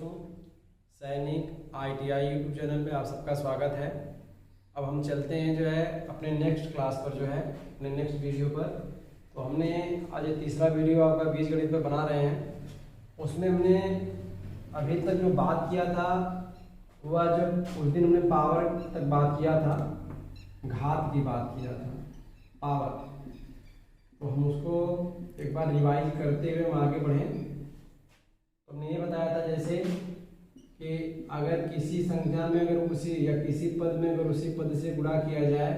दोस्तों, सैनिक ITI YouTube channel पे आप सबका स्वागत है। अब हम चलते हैं जो है अपने नेक्स्ट क्लास पर, जो है अपने नेक्स्ट वीडियो पर। तो हमने आज ये तीसरा वीडियो आपका बीजगणित पर बना रहे हैं। उसमें हमने अभी तक जो बात किया था वह जब उस दिन हमने पावर तक बात किया था, घात की बात किया था, पावर। तो हम उसको एक बार रिवाइज करते हुए हम आगे बढ़ें। हमने ये बताया था जैसे कि अगर किसी संख्या में अगर उसी या किसी पद में अगर उसी पद से गुणा किया जाए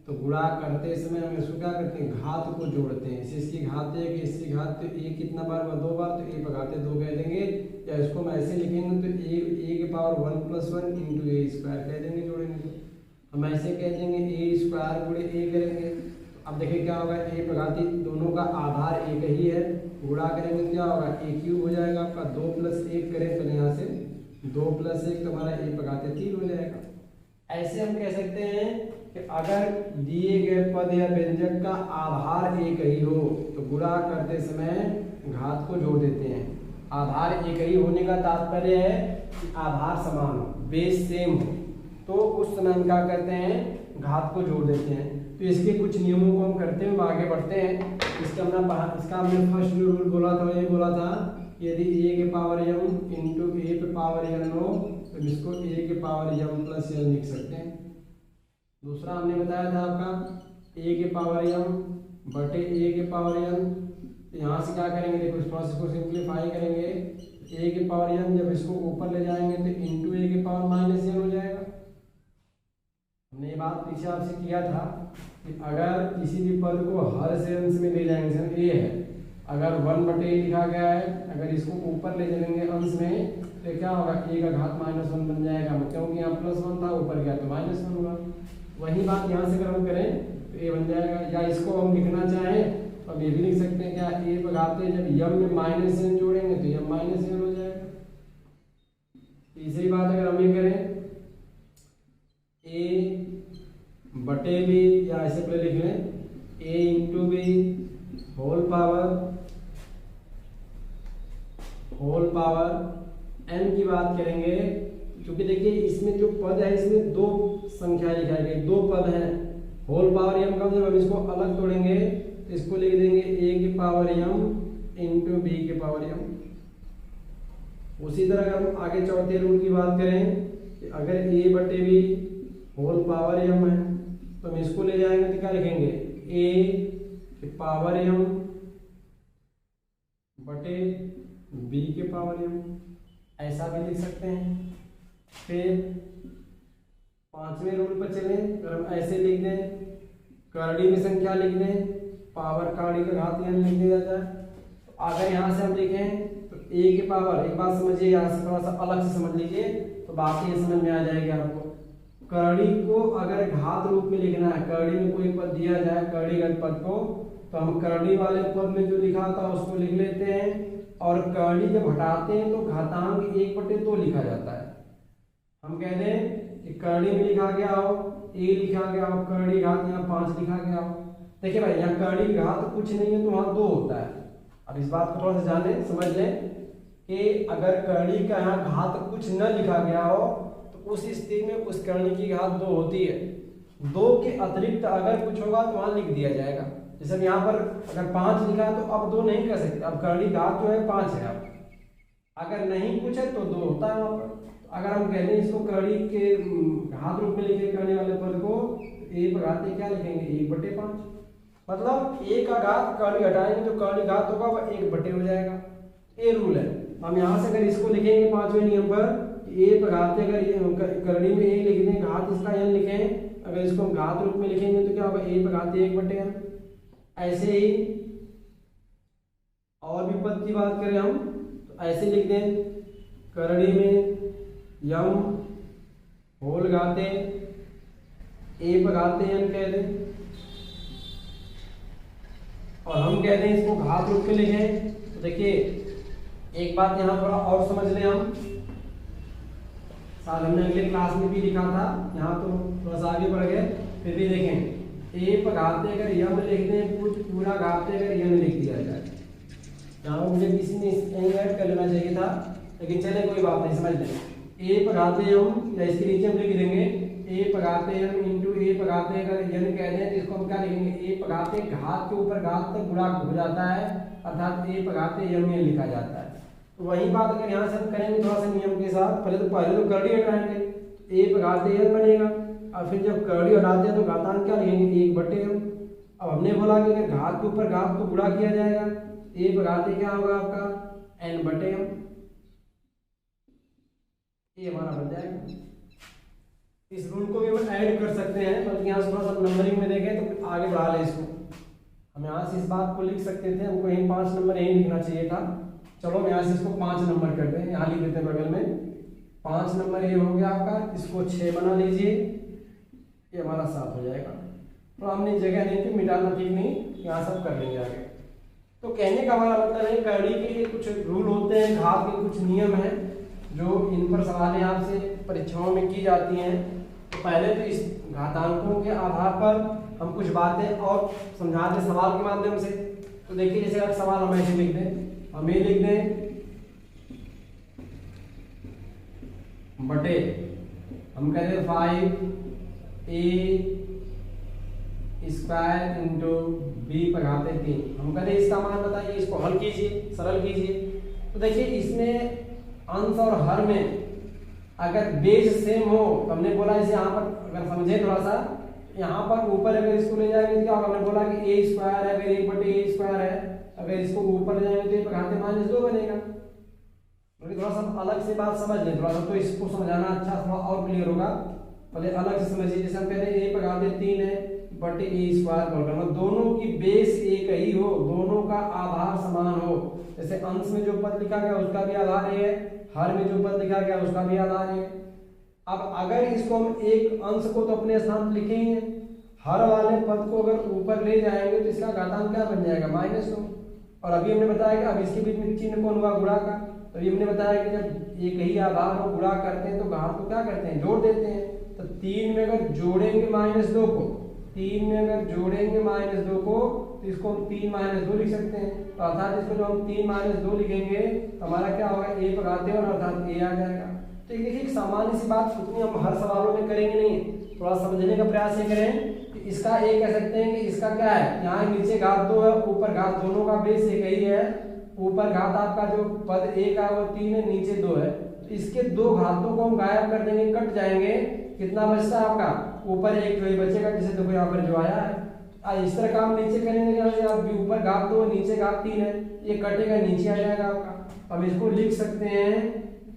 तो गुणा करते समय हम इसको क्या करते हैं, घात को जोड़ते हैं। इसकी घात एक, इसकी घात तो ए कितना बार हुआ, 2 बार, तो ए भगाते 2 कह देंगे। या इसको हम ऐसे लिखेंगे तो ए के पावर 1 + 1 × ए स्क्वायर कह देंगे, जोड़ेंगे तो हम ऐसे कह देंगे ए स्क्वायर गुणे ए करेंगे। अब देखिए क्या होगा, ए भगाती दोनों का आधार एक ही है, गुणा करेंगे क्या होगा, a³ हो जाएगा आपका। 2 + 1 करें तो यहाँ से 2 + 1 हमारा ए भगाते 3 हो जाएगा। ऐसे हम कह सकते हैं कि अगर दिए गए पद या व्यंजक का आधार एक ही हो तो गुणा करते समय घात को जोड़ देते हैं। आधार एक ही होने का तात्पर्य है कि आधार समान हो, बेस सेम हो, तो उस समय हम क्या करते हैं, घात को जोड़ देते हैं। तो इसके कुछ नियमों को हम करते हुए आगे बढ़ते हैं। इसका हमने फर्स्ट जो रूल बोला था, ये बोला था यदि a के पावर m × a पे पावर n हो तो इसको a के पावर m + n लिख सकते हैं। दूसरा हमने बताया था आपका a के पावर m बटे a के पावर n। तो यहाँ से क्या करेंगे, देखो इस प्रोसेस को सिंप्लीफाई करेंगे। a के पावर m जब इसको ऊपर ले जाएंगे तो × a के पावर -n हो जाएगा। हमने ये बात पीछे आपसे किया था कि अगर किसी भी पद को हर से अंश में ले जाएंगे, जैसे ए है, अगर 1/a लिखा गया है, अगर इसको ऊपर ले जाएंगे अंश में तो क्या होगा, a का घात -1 बन जाएगा, क्योंकि यहाँ +1 था, ऊपर गया तो -1 होगा। वही बात यहाँ से अगर हम करें तो a बन जाएगा। या इसको हम लिखना चाहें तो हम ये भी लिख सकते हैं क्या, a भगाते जब m में -n जोड़ेंगे तो m -n हो जाएगा। तीसरी बात अगर हम ये करें a बटे b, या ऐसे पहले लिख लें a × b whole power n की बात करेंगे। क्योंकि देखिए इसमें जो पद है इसमें 2 संख्या लिखाई गई, 2 पद हैं। होल पावर m का जब हम इसको अलग तोड़ेंगे तो इसको लिख देंगे a के पावर m × b के पावर m। उसी तरह अगर हम आगे चौथे रूल की बात करें कि अगर a बटे b होल पावर m है तो हम इसको ले जाएंगे तो क्या लिखेंगे, a के पावर m बटे b के पावर m, ऐसा भी लिख सकते हैं। फिर 5वें रूल पर चलें, अगर हम ऐसे लिख दें, करड़ी में संख्या लिख दें, पावर करड़ी का घात n लिख दिया जाता है। तो अगर यहाँ से हम लिखें तो a के पावर, एक बात समझिए, यहाँ से थोड़ा सा अलग से समझ लीजिए तो बात ये समझ में आ जाएगी आपको। करड़ी को अगर घात रूप में लिखना है, करड़ी में कोई पद दिया जाए, करड़ीगत पद को, तो हम करड़ी वाले पद में जो लिखा था उसको लिख लेते हैं, और करड़ी जब हटाते हैं तो घातांक 1/2 लिखा जाता है। हम कह दें कि करड़ी में लिखा गया हो a लिखा गया हो, करड़ी घात यहाँ 5 लिखा गया हो। देखिए भाई, यहाँ करड़ी घात कुछ नहीं है तो वहाँ 2 होता है। अब इस बात को थोड़ा सा जान लें, समझ लें कि अगर करड़ी का यहाँ घात कुछ न लिखा गया हो तो उस स्थिति में उस करणी की घात 2 होती है। 2 के अतिरिक्त अगर कुछ होगा तो वहां लिख दिया जाएगा। जैसे यहाँ पर अगर 5 लिखा तो अब 2 नहीं कर सकते, अब करणी घात जो है 5 है। अब अगर नहीं कुछ है तो 2 होता है वहां पर। तो अगर हम कह दें इसको करणी के घात रूप में लिखे करने वाले पद को, a भगाते क्या लिखेंगे, 1/5, मतलब a का घात करणी हटाएंगे तो करणी घात होगा वह 1/2 हो जाएगा। ये रूल है। हम यहाँ से अगर इसको लिखेंगे 5वें नियम पर, a भगाते अगर करड़ी में a लिख दें, घात इसका n लिखें, अगर इसको हम घात रूप में लिखेंगे तो क्या होगा, a भगाते 1/n। ऐसे ही और भी पद की बात करें हम तो ऐसे लिख दें, करड़ी में m होल घाते a भगाते n कह दें, और हम कह दें इसको घात रूप में लिखें। तो देखिए एक बात यहाँ थोड़ा और समझ लें, हम साल हमने अगले क्लास में भी लिखा था, यहाँ तो थोड़ा सा आगे बढ़ गए, फिर भी देखें a भगाते अगर m लिख दें, पूरा घाते अगर n लिख दिया जाए। यहाँ मुझे किसी ने ऐड कर लेना चाहिए था लेकिन चले कोई बात नहीं, समझ लें। ए पगाते हम, या इसके नीचे हम लिख देंगे ए पगाते हम इंटू ए पगाते, अगर n कह दें तो इसको हम क्या लिखेंगे, ए पगाते घात के ऊपर घात तक गुणा हो जाता है, अर्थात ए पगाते m लिखा जाता है। तो वही बात अगर यहाँ से हम करेंगे थोड़ा सा नियम के साथ, पहले तो करड़ी हटाएंगे, ए पगाते n बनेगा, और फिर जब करड़ी हटाते हैं तो घातांक क्या लिखेंगे 1/m। अब हमने बोला कि अगर घात के ऊपर घात को गुणा किया जाएगा, ए पगाते क्या होगा आपका n/m, ये हमारा बन जाएगा। इस रूल को भी हम ऐड कर सकते हैं, बल्कि यहाँ से थोड़ा सा नंबरिंग में देखें तो आगे बढ़ा ले इसको। हम यहाँ से इस बात को लिख सकते थे, हमको यहीं 5 नंबर यहीं लिखना चाहिए था। चलो हम यहाँ से इसको 5 नंबर कर दें, यहाँ लिख देते हैं बगल में 5 नंबर, ये हो गया आपका। इसको 6 बना लीजिए, ये हमारा 7 हो जाएगा। तो हमने जगह नहीं थी, मिटाना ठीक नहीं, यहाँ सब कर लेंगे आगे। तो कहने का हमारा मतलब है करड़ी के कुछ रूल होते हैं, घात के कुछ नियम हैं जो इन पर सवालें आपसे परीक्षाओं में की जाती हैं। तो पहले तो इस घातांकों के आधार पर हम कुछ बातें और समझाते सवाल के माध्यम से। तो देखिए जैसे अगर सवाल हम ऐसे लिख दें, हम ये लिख दें बटे, हम कहते हैं 5a² इंटू b पगाते 3। हम कहते हैं इसका मान बताइए, इसको हल कीजिए, सरल कीजिए। तो देखिए इसमें अंश और हर में अगर बेस सेम हो, हमने बोला इसे यहाँ पर अगर समझे थोड़ा सा, यहाँ पर ऊपर अगर इसको ले जाएंगे तो क्या होगा, हमने बोला कि a² है, अगर 1/a² है, अगर इसको ऊपर ले जाएंगे तो ये पगाते -2 बनेगा। तो थोड़ा सा अलग से बात समझ लें थोड़ा सा, तो इसको समझाना अच्छा थोड़ा और क्लियर होगा। पहले अलग से समझिए, जैसे हम कह रहे हैं a पगाते 3 है बटे a² मतलब दोनों की बेस एक ही हो, दोनों का आधार समान हो। जैसे अंश में जो पद लिखा गया उसका भी आधार है, हर में जो पद लिखा गया उसका भी आधार है। अब अगर इसको हम एक अंश को तो अपने स्थान पर लिखेंगे, हर वाले पद को अगर ऊपर ले जाएंगे तो इसका घातांक क्या बन जाएगा -2। और अभी हमने बताया कि अब इसके बीच में चिन्ह कौन हुआ, गुणा का। तो अभी हमने बताया कि जब एक ही आधार हो गुणा करते हैं तो घात को क्या करते हैं, जोड़ देते हैं। तो 3 में अगर जोड़ेंगे -2 को, 3 में अगर जोड़ेंगे -2 को तो इसको हम 3 -2 लिख सकते हैं। तो अर्थात इसको जो हम 3 -2 लिखेंगे तो हमारा क्या होगा, a पगाते हैं और अर्थात a आ जाएगा। तो देखिए एक सामान्य सी बात, उतनी हम हर सवालों में करेंगे नहीं, थोड़ा समझने का प्रयास ये करें कि इसका a कह सकते हैं कि इसका क्या है, यहाँ नीचे घात 2 है, ऊपर घात, दोनों का बेस एक ही है। ऊपर घात आपका जो पद 1 है वो 3 है, नीचे 2 है। तो इसके 2 घातों को हम गायब कर देंगे, कट जाएंगे। कितना बचता है आपका, ऊपर 1 जो बचेगा, जैसे देखो यहाँ पर जो आया है। इस तरह काम नीचे करेंगे, यहाँ से आप ऊपर घात 2 नीचे घात 3 है, ये कटेगा नीचे आ जाएगा आपका। अब इसको लिख सकते हैं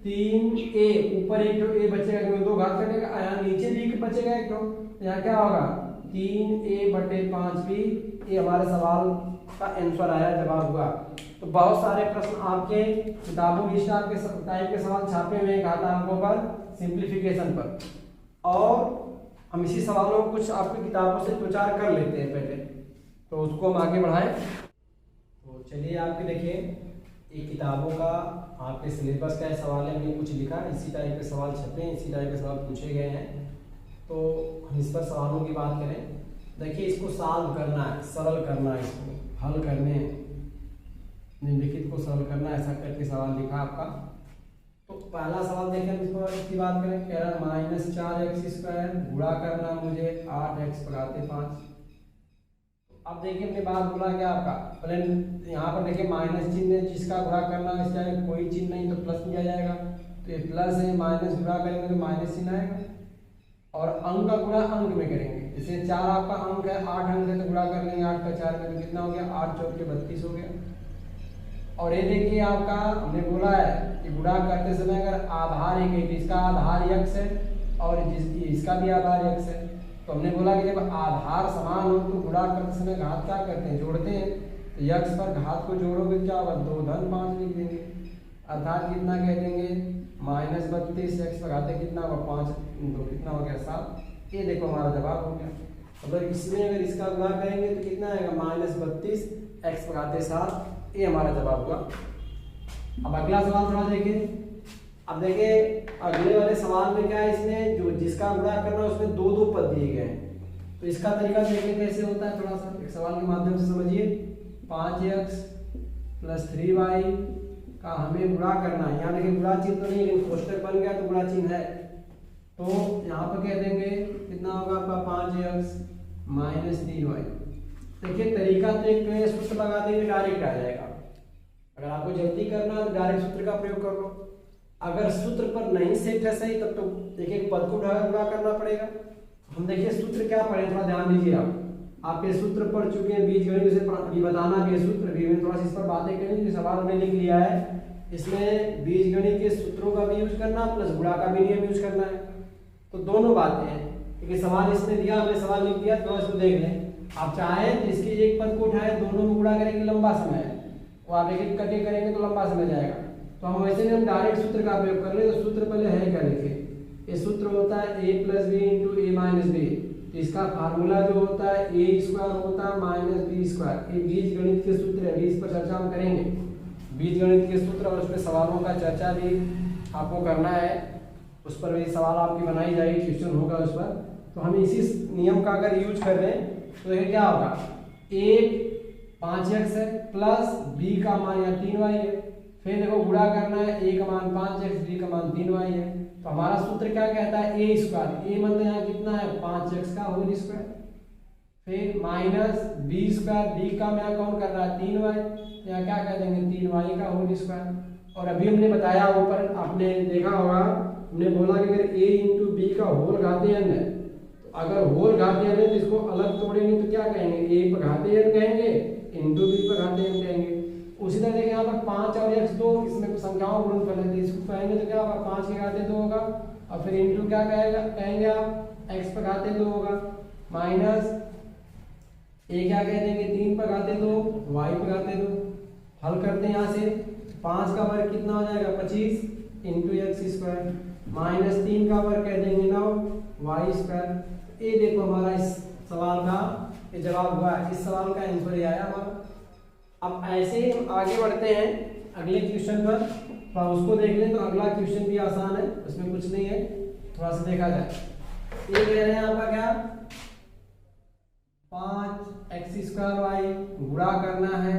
3a, ऊपर 1 जो a बचेगा क्योंकि 2 घात कटेगा, यहाँ नीचे भी बचेगा 1 तो यहाँ क्या होगा 3a/5b। ये हमारे सवाल का आंसर आया, जवाब हुआ। तो बहुत सारे प्रश्न आपके किताबों में इस टाइप के सवाल छापे हुए हैं घातांकों पर, सिंप्लीफिकेशन पर, और हम इसी सवालों को कुछ आपकी किताबों से 2-4 कर लेते हैं पहले, तो उसको हम आगे बढ़ाएं। तो चलिए आपके देखिए एक किताबों का आपके सिलेबस का सवाल है, हमने कुछ लिखा, इसी टाइप के सवाल छपे हैं, इसी टाइप के सवाल पूछे गए हैं। तो हम इस पर सवालों की बात करें। देखिए इसको सॉल्व करना है, सरल करना है, इसको हल करने, निम्नलिखित को सरल करना, ऐसा करके सवाल लिखा आपका। तो पहला सवाल देखें, हम इसकी बात करें, कह रहा है -4x² गुणा करना मुझे 8x पगाते 5। अब देखिए अपने बात बोला क्या आपका, पहले यहाँ पर देखिए माइनस चिन्ह है, जिसका गुणा करना है, इसका कोई चिन्ह नहीं तो प्लस दिया जाएगा। तो ये प्लस है, माइनस गुणा करेंगे तो माइनस चिन्ह आएगा। और अंक का गुणा अंक में करेंगे, जैसे 4 आपका अंक है, 8 अंक है तो गुणा कर लेंगे 8 का 4 में, तो कितना हो गया 8 × 4 = 32 हो गया। और ये देखिए आपका हमने बोला है कि गुणा करते समय अगर आधार एक है, इसका आधार x है और इसका भी आधार x है, तो हमने बोला कि जब आधार समान हो तो गुणा करते समय घात क्या करते हैं, जोड़ते हैं। तो x पर घात को जोड़ोगे क्या होगा, 2-5 लिख देंगे, अर्थात कितना कह देंगे -32 x पगाते कितना होगा 5 तो कितना हो गया 7। ये देखो हमारा जवाब हो गया। मतलब इसमें अगर इसका गुणा करेंगे तो कितना आएगा -32 x पगाते 7, ये हमारा जवाब हुआ। अब अगला सवाल थोड़ा देखिए। अब देखिए अगले वाले सवाल में क्या है, इसमें जो जिसका गुणा करना है उसमें 2 पद दिए गए हैं। तो इसका तरीका देखिए कैसे होता है, थोड़ा सा एक सवाल के माध्यम से समझिए। 5x + 3y का हमें गुणा करना है। यहाँ देखिए गुणा चिन्ह तो नहीं, लेकिन कोष्टक बन गया तो गुणा चिन्ह है। तो यहाँ पर कह देंगे कितना होगा आपका 5x माइनस 3y। देखिए तरीका तो एक सूत्र लगा देंगे डायरेक्ट आ जाएगा। अगर आपको जल्दी करना है तो डायरेक्ट सूत्र का प्रयोग कर लो। अगर सूत्र पर नहीं सेट है सही तब तो देखिए पद को उठाकर गुणा करना पड़ेगा। हम देखिए सूत्र क्या पढ़े, थोड़ा ध्यान दीजिए। आप ये सूत्र पढ़ चुके हैं बीजगणित से, अभी बताना भी सूत्र भी में थोड़ा सा इस पर बातें करेंगे। जो सवाल हमने लिख लिया है इसमें बीजगणित के सूत्रों का भी यूज करना प्लस गुणा का भी नियम यूज करना है। तो दोनों बातें हैं, क्योंकि सवाल इसने दिया, हमने सवाल लिख दिया, थोड़ा इसको देख लें। आप चाहें तो इसके एक पद को उठाए, दोनों में गुणा करेंगे लंबा समय है, और आप एक एक करके करेंगे तो लंबा समय जाएगा। तो हम वैसे नहीं, हम डायरेक्ट सूत्र का प्रयोग कर ले। तो सूत्र पहले है क्या लिखे, ये सूत्र होता है a plus b into a minus b. तो इसका फार्मूला जो होता है ए स्क्वायर होता है माइनस बी स्क्वायर। ये बीज गणित के सूत्र है, इस पर चर्चा हम करेंगे। बीज गणित के सूत्र और उसमें सवालों का चर्चा भी आपको करना है, उस पर भी सवाल आपकी बनाई जाएगी, क्वेश्चन होगा उस पर। तो हम इसी नियम का अगर यूज कर रहे हैं तो ये क्या होगा, a 5x है प्लस b का मान या 3y है। फिर देखो गुणा करना है, a का मान 5x, b का मान 3y है। तो हमारा सूत्र क्या कहता है a स्क्वायर, a मतलब यहाँ कितना है 5x का होल स्क्वायर, फिर माइनस b स्क्वायर, b का यहाँ कौन कर रहा है 3y, यहाँ क्या कह देंगे 3y का होल स्क्वायर। और अभी हमने बताया ऊपर, आपने देखा होगा, हमने बोला कि अगर a इंटू बी का होल घातीय n है, तो अगर होल घातीय n है तो इसको अलग तोड़ेंगे तो क्या कहेंगे, a पर घातीय n कहेंगे इंटू बी पर घातीय n कहेंगे। उसी तरह देखिए यहाँ पर 5 और x 2, इसमें कुछ संख्याओं गुणनफल है, इसको कहेंगे तो क्या होगा 5 के घाते 2 होगा, और फिर इंटू क्या कहेंगे आप x पर घाते 2 होगा, माइनस a क्या कह देंगे 3 पर घाते 2, y पर घाते 2। हल करते हैं यहाँ से, 5 का वर्ग कितना हो जाएगा 25 इंटू एक्स स्क्वायर, माइनस 3 का वर्ग कह देंगे 9 वाई स्क्वायर। ये देखो हमारा इस सवाल का ये जवाब हुआ है, इस सवाल का आंसर ये आया हमारा। अब ऐसे ही हम आगे बढ़ते हैं अगले क्वेश्चन पर, तो उसको देख लें। तो अगला क्वेश्चन भी आसान है, उसमें कुछ नहीं है, थोड़ा सा देखा जाए। ये कह रहे हैं यहाँ पर क्या 5x स्क्वायर वाई गुणा करना है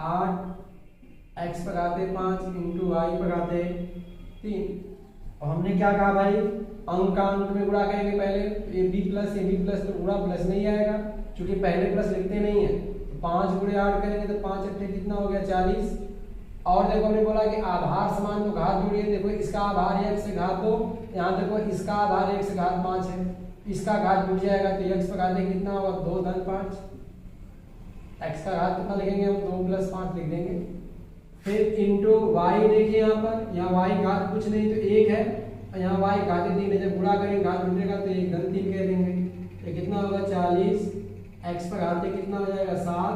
8x पर घाते 5 इंटू वाई पर घाते 3। और हमने क्या कहा भाई, अंक का अंक में गुणा करेंगे पहले, ए बी प्लस तो गुणा प्लस नहीं आएगा, क्योंकि पहले प्लस लिखते नहीं है। 5 गुणे 8 करेंगे तो 5 अट्ठे कितना हो गया 40। और देखो हमने बोला कि आधार समान तो घात जोड़िए, देखो इसका आधार 1 से घात 2, यहाँ देखो इसका आधार 1 से घात 5 है, इसका घात जुड़ जाएगा तो x पर घाते कितना होगा 2 धन 5, x का घात कितना लिखेंगे हम 2 प्लस 5 लिख देंगे। फिर इंटू y, देखिए यहाँ पर, यहाँ y घात कुछ नहीं तो 1 है, और यहाँ y घाते 3 है, जब गुणा करेंगे घात जुड़ेगा तो 1 धन 3 कह देंगे। ये कितना होगा 40, x पर घाते कितना हो जाएगा 7,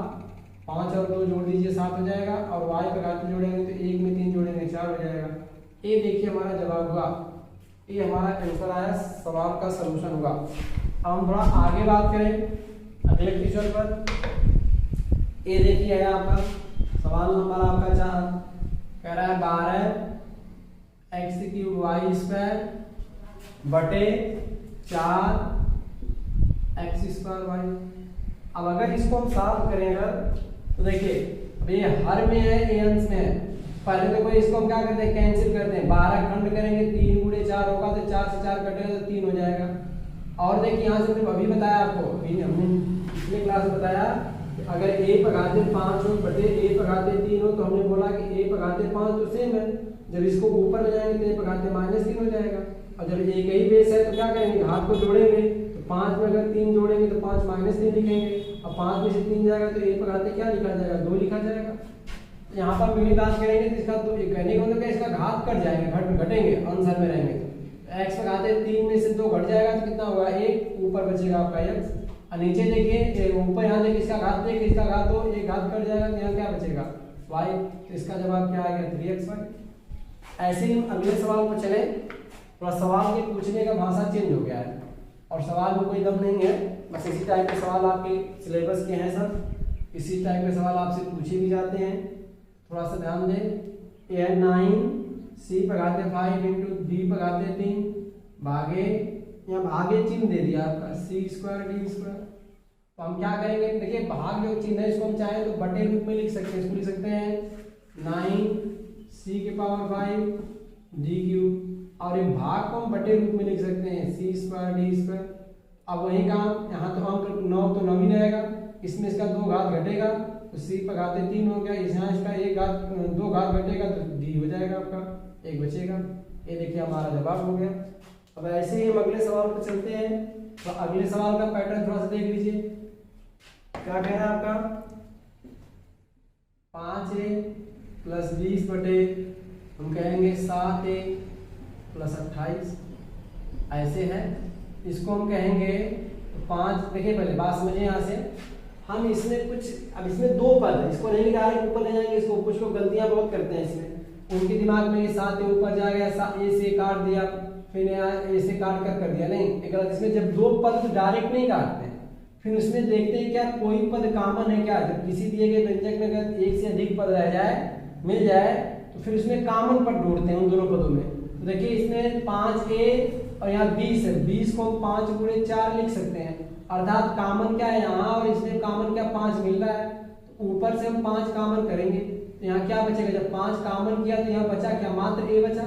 5 और 2 जोड़ दीजिए 7 हो जाएगा, और y पर घाते जोड़ेंगे तो 1 में 3 जोड़ेंगे 4 हो जाएगा। ये देखिए हमारा जवाब हुआ, ये हमारा आंसर आया, सवाल का सलूशन हुआ। अब हम थोड़ा आगे बात करें अगले क्वेश्चन पर। ये देखिए है आपका सवाल नंबर आपका 4, कह रहा है 12x क्यूब वाई स्क्वायर बटे 4x स्क्वायर वाई। अब अगर इसको हम सॉल्व करेंगे तो देखिए अब ये हर में है, ये अंश में है। पहले तो कोई इसको हम क्या करते हैं कैंसिल करते हैं, 12 खंड करेंगे 3 गुणे 4 होगा तो 4 से 4 कटेगा तो 3 हो जाएगा। और देखिए यहाँ से अभी बताया आपको, अभी हमने पिछले क्लास में बताया कि अगर a पर घाते 5 हो बटे a पर घाते 3 हो, तो हमने बोला कि a पर घाते 5 तो सेम है, जब इसको ऊपर ले जाएंगे तो a पर घाते -3 हो जाएगा। और जब एक ही बेस है तो क्या करेंगे घात को जोड़ेंगे, तो 5 में अगर 3 जोड़ेंगे तो 5 -3 लिखेंगे, और 5 में से 3 जाएगा तो a पर घाते क्या लिखा जाएगा 2 लिखा जाएगा। यहाँ पर मिलीदान करेंगे तो इसका तो कहने का मतलब इसका घात कट जाएंगे, घटेंगे आंसर में रहेंगे। तो x पर घाते 3 में से 2 घट जाएगा तो कितना होगा 1, ऊपर बचेगा आपका x, और नीचे देखिए ऊपर यहाँ देखिए इसका घात देखिए, इसका घात 2, एक घात कट जाएगा तो यहाँ क्या बचेगा y। तो इसका जवाब क्या आ गया 3xy। ऐसे ही हम अगले सवाल पर चले। थोड़ा सवाल के पूछने का भाषा चेंज हो गया है, और सवाल में कोई दम नहीं है, बस इसी टाइप के सवाल आपके सिलेबस के हैं, सब इसी टाइप के सवाल आपसे पूछे भी जाते हैं। थोड़ा सा ध्यान दें। ये 9c पर घाते 5 इंटू d पर घाते 3 भागे, यहाँ भागे चिन्ह दे दिया आपका c स्क्वायर d स्क्वायर। तो हम क्या करेंगे, देखिए भाग जो चिन्ह है इसको हम चाहें तो बटे रूप में लिख सकते हैं, इसको लिख सकते हैं 9 सी के पावर 5 डी क्यूब, और एक भाग को हम बटे रूप में लिख सकते हैं सी स्क्वायर डी स्क्वायर। अब वही काम यहाँ तो अंक 9 तो 9 ही रहेगा, इसमें इसका 2 घात घटेगा तो सी पर घाते 3 हो गया, यहाँ इसका 2 घात घटेगा तो डी हो जाएगा आपका, 1 बचेगा। ये देखिए हमारा जवाब हो गया। अब ऐसे ही हम अगले सवाल पर चलते हैं। तो अगले सवाल का पैटर्न थोड़ा सा देख लीजिए, क्या कह रहा है आपका 5a प्लस 20 बटे हम कहेंगे 7a प्लस 28 ऐसे है। इसको हम कहेंगे तो 5, देखिए पहले बात समझिए यहाँ से, हम इसमें कुछ, अब इसमें 2 पद है, इसको नहीं डायरेक्ट ऊपर ले जाएंगे, इसको कुछ लोग गलतियां बहुत करते हैं इसमें, उनके दिमाग में ये 7 ऊपर जाएगा, ए से काट दिया, फिर यहाँ ए से काट कर दिया, नहीं एक गलत। इसमें जब 2 पद डायरेक्ट नहीं काटते हैं, फिर उसमें देखते हैं क्या कोई पद कॉमन है क्या। जब किसी दिए गए व्यंजक में अगर एक से अधिक पद रह जाए, मिल जाए, तो फिर उसमें कॉमन पद ढूंढते हैं उन दोनों पदों में। तो देखिए इसमें 5a और यहाँ 20 है, 20 को हम 5 गुणे 4 लिख सकते हैं, अर्थात कॉमन क्या है यहाँ, और इसमें कॉमन क्या 5 मिल रहा है, तो ऊपर से हम 5 कॉमन करेंगे तो यहाँ क्या बचेगा, जब 5 कॉमन किया तो यहाँ बचा क्या, मात्र a बचा।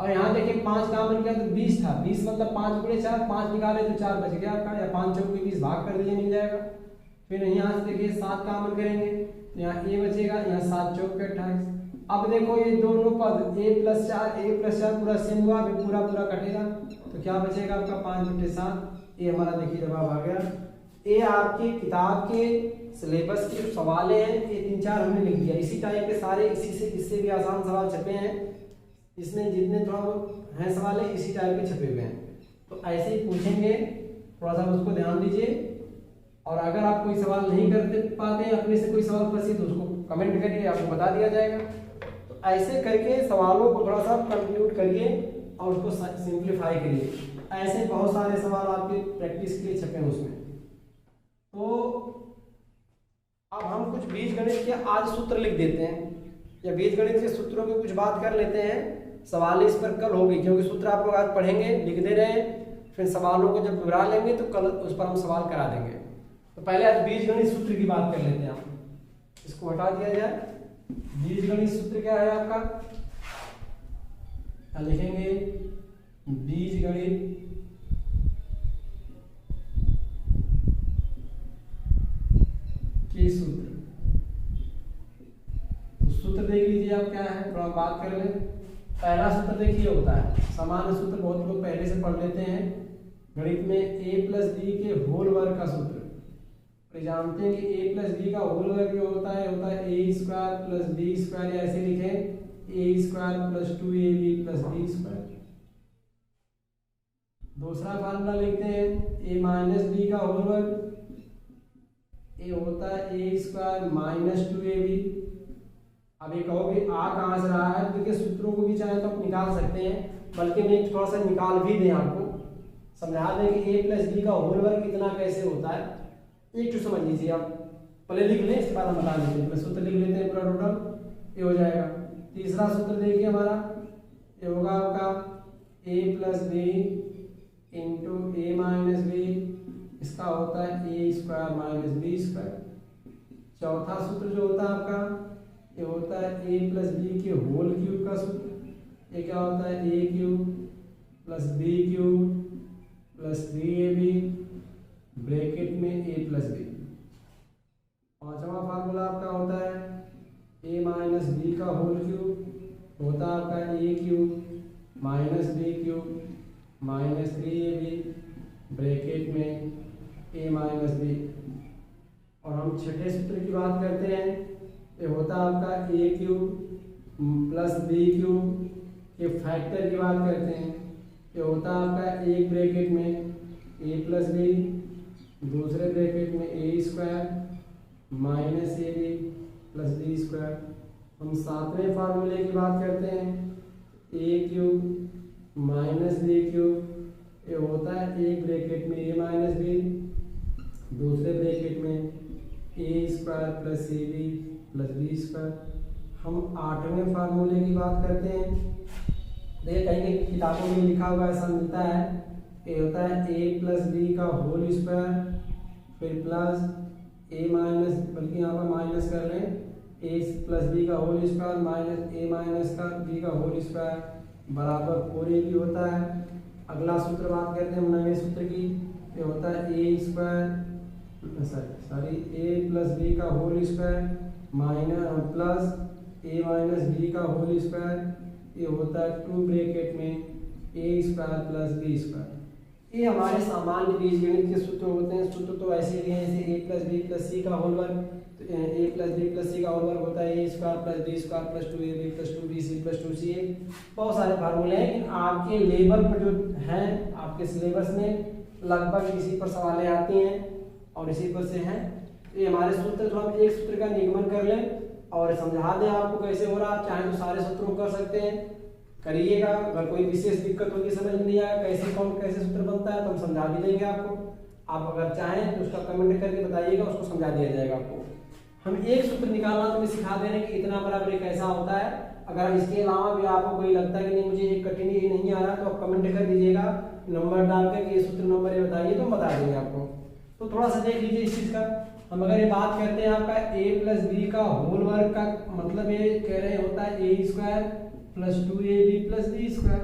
और यहाँ देखिए 5 कॉमन किया तो 20 था, 20 मतलब 5 गुणे 4, 5 निकाले तो 4 बच गया आपका, या 5 चौक 20 भाग कर दिए मिल जाएगा। फिर यहाँ से देखिए 7 कॉमन करेंगे तो यहाँ a बचेगा, यहाँ 7 चौक 28। अब देखो ये दोनों पद a प्लस 4 पूरा सेम हुआ, अभी पूरा कटेगा तो क्या बचेगा आपका 5 बटे 7। ये हमारा देखिए जवाब आ गया। ये आपकी किताब के सिलेबस के जो सवाल हैं ये 3-4 हमने लिख दिया, इसी टाइप के सारे, इसी से इससे भी आसान सवाल छपे हैं, इसमें जितने थोड़ा बहुत हैं सवाल है इसी टाइप के छपे हुए हैं। तो ऐसे ही पूछेंगे, थोड़ा सा उसको ध्यान दीजिए। और अगर आप कोई सवाल नहीं कर पाते हैं, अपने से कोई सवाल फंसे तो उसको कमेंट करिए, आपको बता दिया जाएगा। तो ऐसे करके सवालों को थोड़ा सा कंक्लूड करिए और उसको सिंप्लीफाई करिए। ऐसे बहुत सारे सवाल आपके प्रैक्टिस के लिए छपे हैं उसमें। तो अब हम कुछ बीजगणित के आज सूत्र लिख देते हैं, या बीजगणित के सूत्रों की कुछ बात कर लेते हैं। सवाल इस पर कल होगी, क्योंकि सूत्र आप लोग आज पढ़ेंगे, लिख दे रहे हैं, फिर सवालों को जब दोहरा लेंगे तो कल उस पर हम सवाल करा देंगे। तो पहले आज बीजगणित सूत्र की बात कर लेते हैं। हम इसको हटा दिया जाए। बीजगणित सूत्र क्या है आपका, लिखेंगे बीजगणित के सूत्र। तो सूत्र देख लीजिए आप क्या है, थोड़ा बात कर ले। पहला सूत्र देखिए होता है, सामान्य सूत्र बहुत लोग पहले से पढ़ लेते हैं गणित में, a प्लस बी के होल वर्ग का सूत्र। तो जानते हैं कि a प्लस बी का होल वर्ग जो होता है a square plus B square, या ऐसे लिखें a square plus 2ab plus B square. दूसरा फार्मूला लिखते हैं a माइनस बी का होल वर्ग, a होता है a स्क्वायर माइनस 2ab। अब ये कहोगे आ कहाँ से रहा है, देखिए सूत्रों को भी चाहे तो आप निकाल सकते हैं, बल्कि मैं थोड़ा सा निकाल भी दें, आपको समझा दें कि a प्लस बी का होल वर्ग कितना कैसे होता है। एक तो समझ लीजिए, आप पहले लिख लें, इसके बाद हम बता देंगे। मैं सूत्र लिख लेते हैं पूरा टोटल, ये हो जाएगा। तीसरा सूत्र देखिए हमारा, ये होगा आपका a plus b into a minus b, इसका होता है a square minus b square. चौथा सूत्र जो होता है आपका, ये होता है a प्लस बी के होल क्यूब का सूत्र। ये क्या होता है a cube plus b cube plus 3ab bracket में a प्लस बी। पांचवा फार्मूला आपका होता है a माइनस बी का होल क्यूब, होता है आपका a cube minus b cube minus 3ab bracket में a माइनस बी। और हम छठे सूत्र की बात करते हैं, ये होता है आपका a cube plus b cube के फैक्टर की बात करते हैं। ये होता है आपका एक ब्रैकेट में a प्लस बी, दूसरे ब्रैकेट में a square minus ab plus B square. हम सातवें फार्मूले की बात करते हैं, a cube minus b cube, ये होता है एक ब्रैकेट में a माइनस बी, दूसरे ब्रैकेट में a square plus ab plus B square. हम आठवें फार्मूले की बात करते हैं, देखिए कहीं किताबों में लिखा हुआ ऐसा मिलता है, ये होता है a प्लस बी का होल स्क्वायर फिर प्लस a माइनस, बल्कि यहाँ पर माइनस कर लें ए प्लस बी का होल स्क्वायर माइनस ए माइनस का बी का होल स्क्वायर बराबर 4ab होता है। अगला सूत्र बात करते हैं नए सूत्र की, ये होता है A square sorry A plus B का होल स्क्वायर माइनस प्लस ए माइनस बी का होल स्क्वायर, ये होता है 2 ब्रैकेट में ए स्क्वायर प्लस बी स्क्वायर। ये हमारे सामान्य बीजगणित के सूत्र होते हैं। सूत्र तो ऐसे ही हैं, जैसे A plus B plus C का होल वर्ग, तो A plus B plus C का होल वर्ग होता है A square plus B square plus 2ab plus 2bc plus 2ca। बहुत सारे फार्मूले हैं, लेकिन आपके लेवल पर जो हैं, आपके सिलेबस में लगभग इसी पर सवालें आती हैं और इसी पर से हैं। ये हमारे सूत्र, तो हम एक सूत्र का निगमन कर लें और समझा दें आपको कैसे हो रहा है। आप चाहें तो सारे सूत्रों को कर सकते हैं, करिएगा। अगर कोई विशेष दिक्कत होगी, समझ में नहीं आया कैसे सूत्र बनता है, तो हम समझा भी देंगे आपको। आप अगर चाहें तो उसका कमेंट करके बताइएगा, उसको समझा दिया जाएगा आपको। हम एक सूत्र निकालना तुम्हें सिखा दे रहे हैं कि इतना बराबर कैसा होता है। अगर इसके अलावा भी आपको कोई लगता है कि नहीं मुझे एक कठिन ये नहीं आ रहा, तो आप कमेंट कर दीजिएगा, नंबर डाल कर ये सूत्र नंबर ये बताइए, तो हम बता देंगे आपको। तो थोड़ा सा देख लीजिए इस चीज का। हम अगर ये बात करते हैं आपका a प्लस बी का होल वर्ग का मतलब ये कह रहे होता है A square plus 2ab plus B square.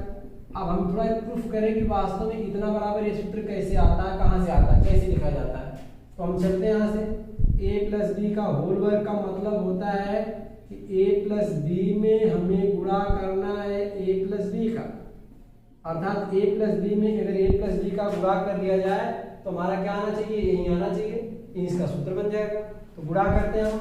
अब हम थोड़ा प्रूफ करें कि वास्तव में इतना बराबर ये सूत्र कैसे आता है, कहाँ से आता है, कैसे लिखा जाता है। तो हम चलते हैं यहाँ से। a प्लस बी का होल वर्ग का मतलब होता है कि a प्लस बी में हमें गुणा करना है a प्लस बी का, अर्थात a प्लस बी में अगर a प्लस बी का गुणा कर दिया जाए तो हमारा क्या आना चाहिए, यही आना चाहिए, इसका सूत्र बन जाएगा। तो गुणा करते हैं हम,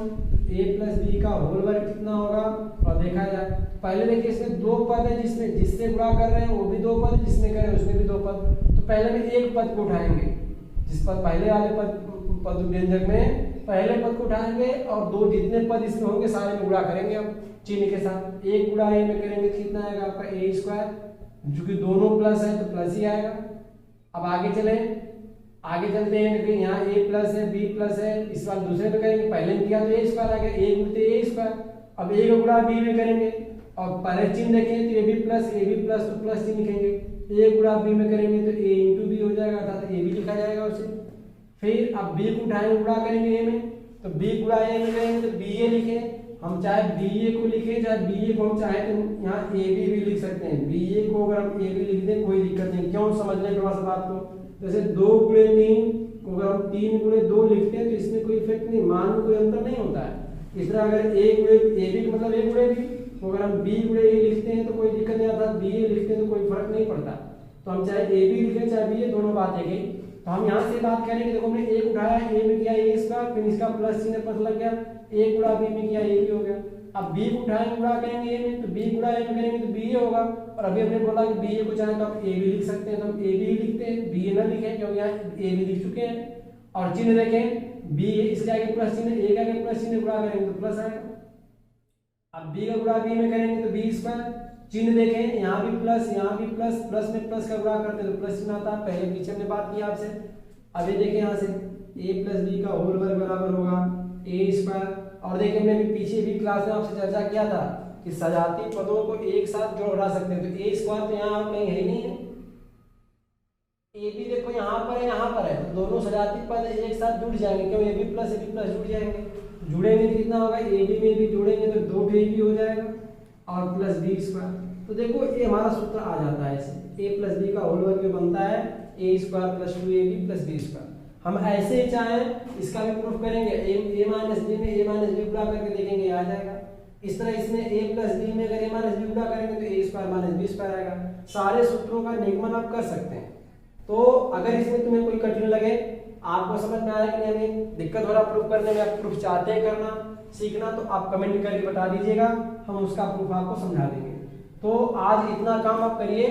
a प्लस बी का होल वर्ग कितना होगा और देखा जाए। पहले देखिए इसमें दो पद है, जिसमें जिससे गुणा कर रहे हैं वो भी दो पद, जिसमें कर रहे हैं उसमें भी दो पद। तो पहले में एक पद को उठाएंगे, जिस पद पहले वाले पद व्यंजक में पहले पद को उठाएंगे और दो जितने पद इसमें होंगे सारे में गुणा करेंगे हम चिन्ह के साथ। एक गुणा ए में करेंगे कितना आएगा आपका ए स्क्वायर, जो कि दोनों प्लस है तो प्लस ही आएगा। अब आगे चलते हैं, देखिए यहाँ a प्लस है b प्लस है, इस बार दूसरे पे करेंगे, पहले में किया तो a स्क्वायर आ गया, a गुणित a स्क्वायर। अब a का गुणा b में करेंगे और पहले चिन्ह देखें तो ab प्लस तो प्लस चिन्ह लिखेंगे, a गुणा b में करेंगे तो a इंटू b हो जाएगा, अर्थात a भी लिखा जाएगा उसे। फिर अब b को उठाएंगे गुणा करेंगे a में, तो b गुणा a में करेंगे तो ba लिखें। हम चाहे ba को लिखें, चाहे ba को हम चाहे तो यहाँ ab भी लिख सकते हैं। ba को अगर हम ab लिख दें कोई दिक्कत नहीं, क्यों समझ लें थोड़ा सा बात को। जैसे 2 गुणे 3 को अगर हम 3 गुणे 2 लिखते हैं तो इसमें कोई इफेक्ट नहीं, मान में कोई अंतर नहीं होता है। इस तरह अगर a गुणे a भी मतलब a गुणे b को अगर हम b गुणे a लिखते हैं तो कोई दिक्कत नहीं आता, ba लिखते हैं तो कोई फर्क नहीं पड़ता। तो हम चाहे a भी लिखें चाहे b, दोनों बात है। तो हम यहाँ से बात करेंगे, देखो हमने एक उठाया, a में किया a स्क्वायर, फिर इसका प्लस चिन्ह पता लग गया, a गुणा b में किया a भी हो गया। अब b को उठाएंगे गुणा करेंगे a में, तो b गुणा a में करेंगे तो b होगा। और अभी हमने बोला कि ba को चाहे तो आप a भी लिख सकते हैं, तो हम a भी लिखते हैं, b ना लिखें क्योंकि यहाँ a भी लिख चुके हैं। और चिन्ह देखें, b इसके आगे प्लस चिन्ह, a के आगे प्लस चिन्ह, गुणा करेंगे तो प्लस आएगा। अब b का गुणा b में करेंगे तो b स्क्वायर, चिन्ह देखें यहाँ भी प्लस यहाँ भी प्लस, प्लस में प्लस का गुणा करते हैं तो प्लस चिन्ह आता है। पहले पीछे हमने बात की आपसे। अभी देखें यहाँ से a प्लस बी का होल वर्ग बराबर होगा a स्क्वायर। और देखिए हमने पीछे भी क्लास में आपसे चर्चा किया था कि सजाती पदों को एक साथ जोड़ा सकते हैं, तो a स्क्वायर तो यहाँ कहीं है ही नहीं है, a भी देखो यहाँ पर है, यहाँ पर है, तो दोनों सजाती पद एक साथ जुड़ जाएंगे, क्यों a प्लस जुड़ जाएंगे। जुड़ेंगे तो कितना होगा, a में भी जोड़ेंगे तो 2ab हो जाएगा और प्लस b स्क्वायर। तो देखो ये हमारा सूत्र आ जाता है ऐसे, a प्लस बी का होल वर्ग में बनता है a square plus 2ab plus b square. हम ऐसे ही चाहें इसका भी प्रूफ करेंगे, a माइनस बी में a माइनस बी गुणा करके देखेंगे आ जाएगा। इस तरह इसमें a प्लस बी में अगर a माइनस बी गुणा करेंगे तो a square minus b square आएगा। सारे सूत्रों का निगमन आप कर सकते हैं। तो अगर इसमें तुम्हें कोई कठिन लगे, आपको समझ में आया कि नहीं हमें दिक्कत हो रहा प्रूफ करने में, आप प्रूफ चाहते हैं करना सीखना, तो आप कमेंट करके बता दीजिएगा, हम उसका प्रूफ आपको समझा देंगे। तो आज इतना काम आप करिए,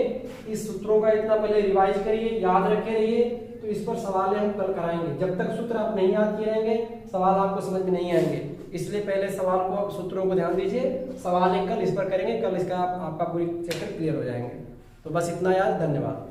इस सूत्रों का इतना पहले रिवाइज करिए, याद रखे रहिए, तो इस पर सवाल हम कल कराएंगे। जब तक सूत्र आप नहीं याद किए रहेंगे सवाल आपको समझ में नहीं आएंगे, इसलिए पहले सवाल को आप सूत्रों को ध्यान दीजिए। सवाल कल इस पर करेंगे, कल इसका आपका पूरी चैप्टर क्लियर हो जाएंगे। तो बस इतना याद, धन्यवाद।